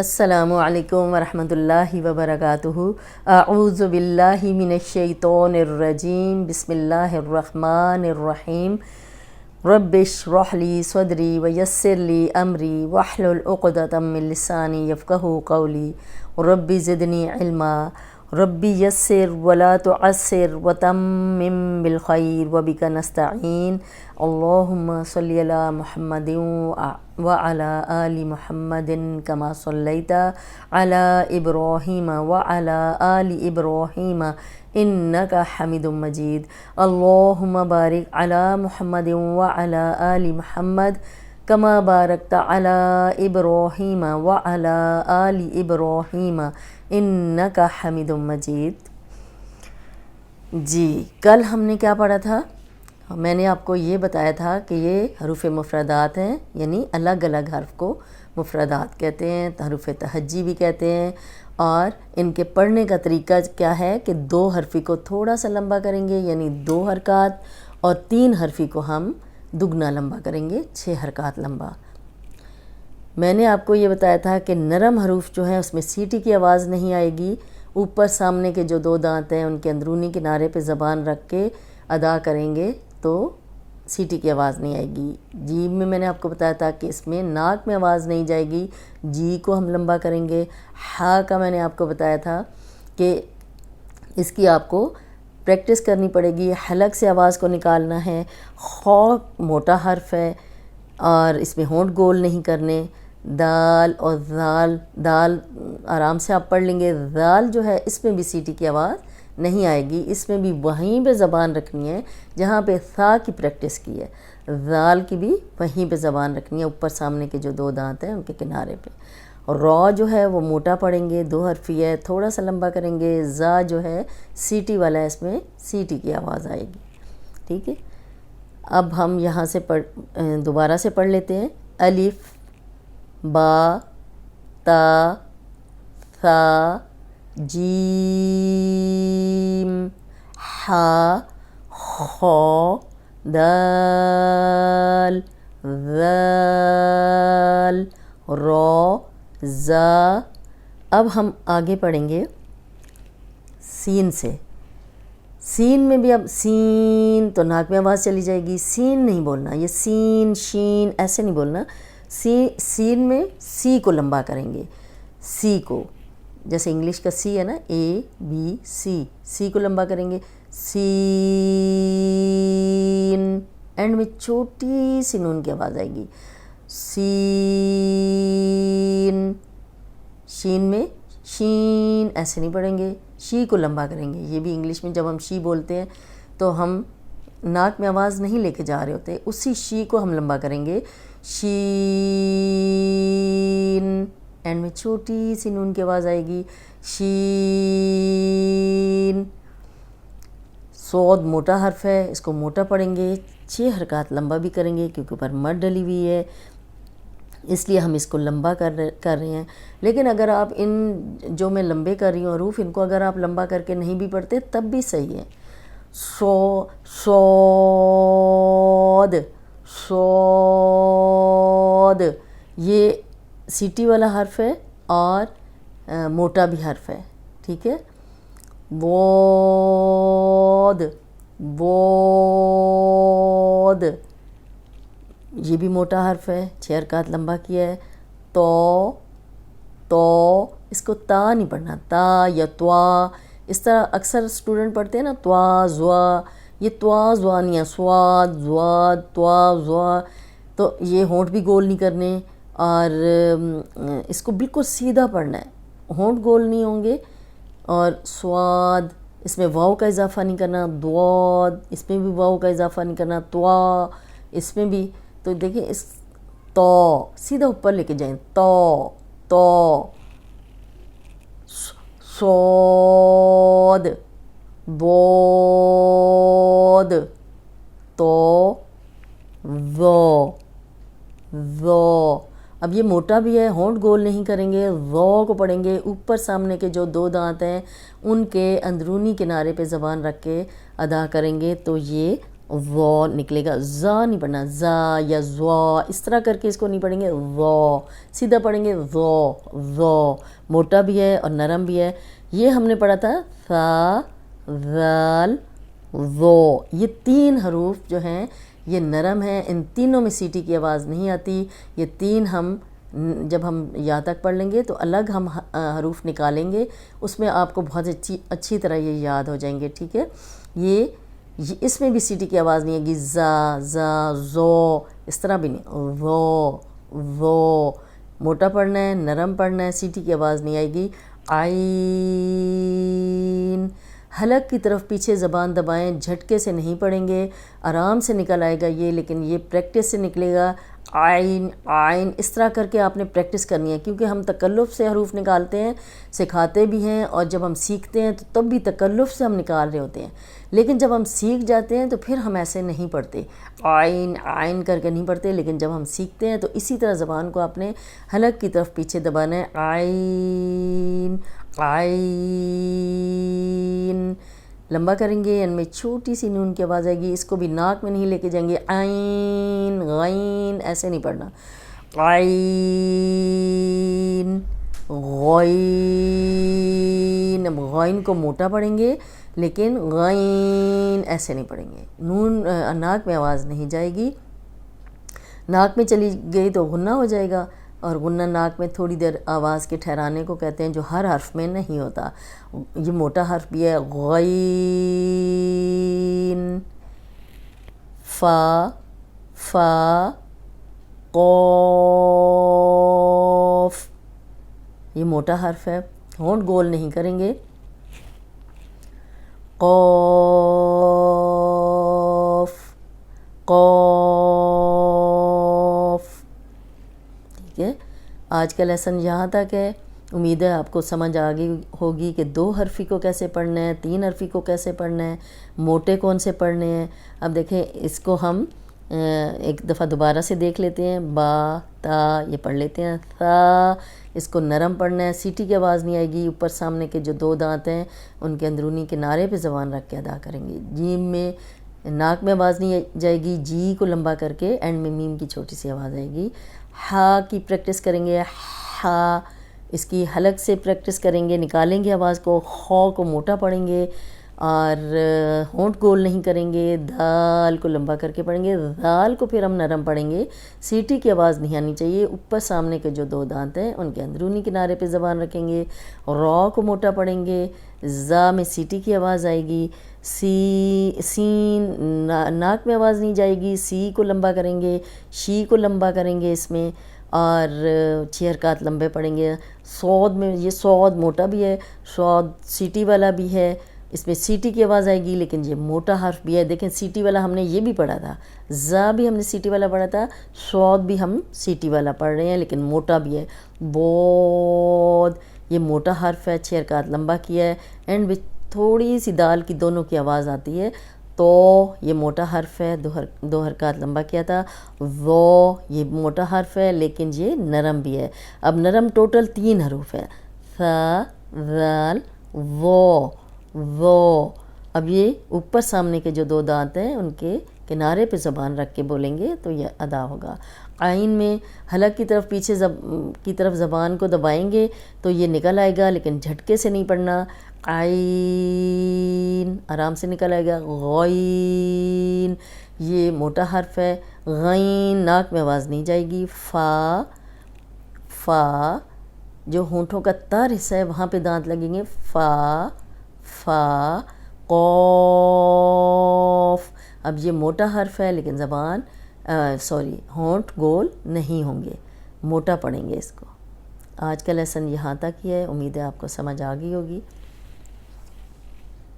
السلام علیکم ورحمۃ اللہ وبرکاتہ۔ اعوذ باللہ من الشیطان الرجیم، بسم اللہ الرحمن الرحیم۔ رب اشرح لی صدری ویسر لی امری واحلل عقدۃ من لسانی یفقہوا قولی رب زدنی علما ربی یسر ولا تعسر وتمم بالخیر وبک نستعین۔ اللہم صلی علی محمد وعلی آل محمد کما صلیت علی ابراہیم وعلی آل ابراہیم انک حمید مجید۔ اللہم بارک علی محمد وعلی آل محمد کما بارکت علی ابراہیم وعلی آل ابراہیم انک حمید مجید۔ جی کل ہم نے کیا پڑھا تھا؟ میں نے آپ کو یہ بتایا تھا کہ یہ حروف مفردات ہیں، یعنی الگ الگ حرف کو مفردات کہتے ہیں، حروف تہجی بھی کہتے ہیں، اور ان کے پڑھنے کا طریقہ کیا ہے کہ 2 حرفی کو تھوڑا سا لمبا کریں گے یعنی 2 حرکات، اور 3 حرفی کو ہم دگنا لمبا کریں گے 6 حرکات لمبا۔ میں نے آپ کو یہ بتایا تھا کہ نرم حروف جو ہیں اس میں سیٹی کی آواز نہیں آئے گی، اوپر سامنے کے جو 2 دانت ہیں ان کے اندرونی کنارے پہ زبان رکھ کے ادا کریں گے تو سیٹی کی آواز نہیں آئے گی۔ جیم میں نے آپ کو بتایا تھا کہ اس میں ناک میں آواز نہیں جائے گی، جی کو ہم لمبا کریں گے۔ ہا کا میں نے آپ کو بتایا تھا کہ اس کی آپ کو پریکٹس کرنی پڑے گی، حلق سے آواز کو نکالنا ہے۔ خو موٹا حرف ہے اور اس میں ہونٹ گول نہیں کرنے۔ دال اور ذال، دال آرام سے آپ پڑھ لیں گے۔ ذال جو ہے اس میں بھی سیٹی کی آواز نہیں آئے گی، اس میں بھی وہیں پہ زبان رکھنی ہے جہاں پہ ثا کی پریکٹس کی ہے، ذال کی بھی وہیں پہ زبان رکھنی ہے، اوپر سامنے کے جو 2 دانت ہیں ان کے کنارے پہ۔ اور را جو ہے وہ موٹا پڑھیں گے، 2 حرفی ہے، تھوڑا سا لمبا کریں گے۔ زا جو ہے سیٹی والا ہے، اس میں سیٹی کی آواز آئے گی، ٹھیک ہے۔ اب ہم یہاں سے دوبارہ سے پڑھ لیتے ہیں۔ الف با تا ثا جیم حا خا دال ذال را زا۔ اب ہم آگے پڑھیں گے سین سے۔ سین میں بھی اب سین تو ناک میں آواز چلی جائے گی، سین نہیں بولنا، یہ سین شین ایسے نہیں بولنا۔ سین میں سی کو لمبا کریں گے، سی کو جیسے انگلش کا سی ہے نا، اے بی سی، سی کو لمبا کریں گے، سین۔ اینڈ میں چھوٹی سی نون کی آواز آئے گی، سین۔ شین میں شین ایسے نہیں پڑھیں گے، شی کو لمبا کریں گے۔ یہ بھی انگلش میں جب ہم شی بولتے ہیں تو ہم ناک میں آواز نہیں لے کے جا رہے ہوتے، اسی شی کو ہم لمبا کریں گے، شین۔ اینڈ میں چھوٹی سی نون کی آواز آئے گی، شین۔ صاد موٹا حرف ہے، اس کو موٹا پڑھیں گے، 6 حرکات لمبا بھی کریں گے کیونکہ اوپر مد ڈلی ہوئی ہے، اس لیے ہم اس کو لمبا کر رہے ہیں۔ لیکن اگر آپ ان جو میں لمبے کر رہی ہوں حروف، ان کو اگر آپ لمبا کر کے نہیں بھی پڑھتے تب بھی صحیح ہے۔ صاد صاد، یہ سیٹی والا حرف ہے اور موٹا بھی حرف ہے، ٹھیک ہے۔ ضاد ضاد، یہ بھی موٹا حرف ہے، 6 حرکات لمبا کیا ہے۔ تو تو، اس کو تا نہیں پڑھنا، تا یا توا، اس طرح اکثر اسٹوڈنٹ پڑھتے ہیں نا، توا زوا، یہ توا زوا نہیں ہے، سواد زواد توا زوا، تو یہ ہونٹ بھی گول نہیں کرنے اور اس کو بالکل سیدھا پڑھنا ہے، ہونٹ گول نہیں ہوں گے۔ اور سواد، اس میں واو کا اضافہ نہیں کرنا، دواد، اس میں بھی واو کا اضافہ نہیں کرنا، توا اس میں بھی، تو دیکھیں اس تو سیدھا اوپر لے کے جائیں، تو تو، صاد ضاد تو ذو ذو۔ اب یہ موٹا بھی ہے، ہونٹ گول نہیں کریں گے، ذو کو پڑھیں گے، اوپر سامنے کے جو 2 دانت ہیں ان کے اندرونی کنارے پہ زبان رکھ کے ادا کریں گے تو یہ ذو نکلے گا، زا نہیں پڑھنا، زا یا زوا اس طرح کر کے اس کو نہیں پڑھیں گے، ذو سیدھا پڑھیں گے، ذو ذو موٹا بھی ہے اور نرم بھی ہے۔ یہ ہم نے پڑھا تھا ثا ذال ذو، یہ 3 حروف جو ہیں یہ نرم ہیں، ان تینوں میں سیٹی کی آواز نہیں آتی۔ یہ 3 ہم جب ہم یا تک پڑھ لیں گے تو الگ ہم حروف نکالیں گے، اس میں آپ کو بہت اچھی طرح یہ یاد ہو جائیں گے، ٹھیک ہے۔ یہ اس میں بھی سیٹی کی آواز نہیں ہے گی، زا زا زو اس طرح بھی نہیں، ذو ذو موٹا پڑھنا ہے، نرم پڑھنا ہے، سیٹی کی آواز نہیں آئے گی۔ عین حلق کی طرف پیچھے زبان دبائیں، جھٹکے سے نہیں پڑھیں گے، آرام سے نکل آئے گا یہ، لیکن یہ پریکٹس سے نکلے گا۔ عین عین اس طرح کر کے آپ نے پریکٹس کرنی ہے، کیونکہ ہم تکلف سے حروف نکالتے ہیں، سکھاتے بھی ہیں، اور جب ہم سیکھتے ہیں تو تب بھی تکلف سے ہم نکال رہے ہوتے ہیں، لیکن جب ہم سیکھ جاتے ہیں تو پھر ہم ایسے نہیں پڑھتے، عین عین کر کے نہیں پڑھتے، لیکن جب ہم سیکھتے ہیں تو اسی طرح زبان کو آپ نے حلق کی طرف پیچھے دبانا ہے۔ عین عین لمبا کریں گے، ان میں چھوٹی سی نون کی آواز آئے گی، اس کو بھی ناک میں نہیں لے کے جائیں گے، عین غین ایسے نہیں پڑھنا، عین غین، اب غین کو موٹا پڑھیں گے لیکن غین ایسے نہیں پڑھیں گے، نون ناک میں آواز نہیں جائے گی، ناک میں چلی گئی تو غنہ ہو جائے گا، اور غنہ ناک میں تھوڑی دیر آواز کے ٹھہرانے کو کہتے ہیں، جو ہر حرف میں نہیں ہوتا۔ یہ موٹا حرف بھی ہے، غین فا فا قوف، یہ موٹا حرف ہے، ہونٹ گول نہیں کریں گے، قوف قوف، ٹھیک ہے۔ آج کا لیسن یہاں تک ہے، امید ہے آپ کو سمجھ آ گئی ہوگی کہ 2 حرفی کو کیسے پڑھنا ہے، 3 حرفی کو کیسے پڑھنا ہے، موٹے کون سے پڑھنے ہیں۔ اب دیکھیں اس کو ہم ایک دفعہ دوبارہ سے دیکھ لیتے ہیں، با تا یہ پڑھ لیتے ہیں، تھا اس کو نرم پڑھنا ہے، سیٹی کی آواز نہیں آئے گی، اوپر سامنے کے جو 2 دانت ہیں ان کے اندرونی کنارے پہ زبان رکھ کے ادا کریں گے۔ جیم میں ناک میں آواز نہیں جائے گی، جی کو لمبا کر کے اینڈ میں میم کی چھوٹی سی آواز آئے گی۔ ہا کی پریکٹس کریں گے، ہا اس کی حلق سے پریکٹس کریں گے، نکالیں گے آواز کو، خو کو موٹا پڑھیں گے اور ہونٹ گول نہیں کریں گے، دال کو لمبا کر کے پڑھیں گے، دال کو پھر ہم نرم پڑھیں گے، سیٹی کی آواز نہیں آنی چاہیے، اوپر سامنے کے جو 2 دانت ہیں ان کے اندرونی کنارے پہ زبان رکھیں گے، را کو موٹا پڑھیں گے، زا میں سیٹی کی آواز آئے گی، سین ناک میں آواز نہیں جائے گی، سی کو لمبا کریں گے، شی کو لمبا کریں گے اس میں، اور 6 حرکات لمبے پڑیں گے۔ صاد میں یہ صاد موٹا بھی ہے، صاد سیٹی والا بھی ہے، اس میں سیٹی کی آواز آئے گی لیکن یہ موٹا حرف بھی ہے۔ دیکھیں سیٹی والا ہم نے یہ بھی پڑھا تھا، زا بھی ہم نے سیٹی والا پڑھا تھا، صاد بھی ہم سیٹی والا پڑھ رہے ہیں لیکن موٹا بھی ہے۔ بود یہ موٹا حرف ہے، 6 حرکات لمبا کیا ہے، اینڈ وچ تھوڑی سی دال کی دونوں کی آواز آتی ہے۔ تو یہ موٹا حرف ہے، 2 حرکات لمبا کیا تھا۔ ذو یہ موٹا حرف ہے لیکن یہ نرم بھی ہے۔ اب نرم ٹوٹل 3 حروف ہے، ثا ذال ذو ذو۔ اب یہ اوپر سامنے کے جو 2 دانت ہیں ان کے کنارے پہ زبان رکھ کے بولیں گے تو یہ ادا ہوگا۔ عین میں حلق کی طرف پیچھے کی طرف زبان کو دبائیں گے تو یہ نکل آئے گا لیکن جھٹکے سے نہیں پڑھنا، عین آرام سے نکل آئے گا۔ غین یہ موٹا حرف ہے، غین ناک میں آواز نہیں جائے گی۔ فا فا جو ہونٹوں کا تر حصہ ہے وہاں پہ دانت لگیں گے، فا فا قوف۔ اب یہ موٹا حرف ہے لیکن زبان ہونٹ گول نہیں ہوں گے، موٹا پڑھیں گے اس کو۔ آج کا لیسن یہاں تک ہی ہے، امید ہے آپ کو سمجھ آ گئی ہوگی۔